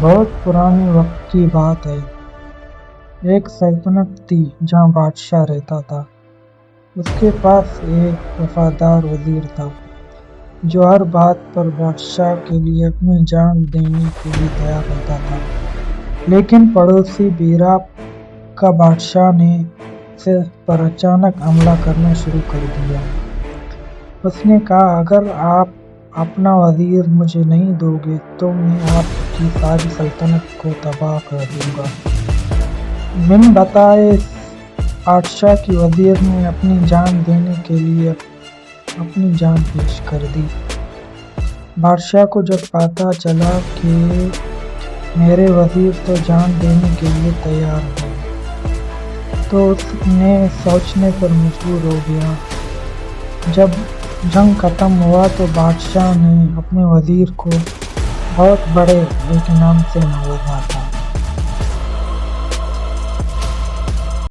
بہت پرانے وقت کی بات ہے۔ ایک سلطنت تھی جہاں بادشاہ رہتا تھا۔ اس کے پاس ایک وفادار وزیر تھا جو ہر بات پر بادشاہ کے لیے اپنی جان دینے کے لیے تیار رہتا تھا۔ لیکن پڑوسی بیرا کا بادشاہ نے اس پر اچانک حملہ کرنا شروع کر دیا۔ اس نے کہا، اگر آپ اپنا وزیر مجھے نہیں دو گے تو میں آپ کی ساری سلطنت کو تباہ کر دوں گا۔ بن بتائے بادشاہ کی وزیر نے اپنی جان دینے کے لیے اپنی جان پیش کر دی۔ بادشاہ کو جب پتہ چلا کہ میرے وزیر تو جان دینے کے لیے تیار ہے تو اس نے سوچنے پر مجبور ہو گیا۔ جب جنگ ختم ہوا تو بادشاہ نے اپنے وزیر کو بہت بڑے انعام سے نوازا تھا۔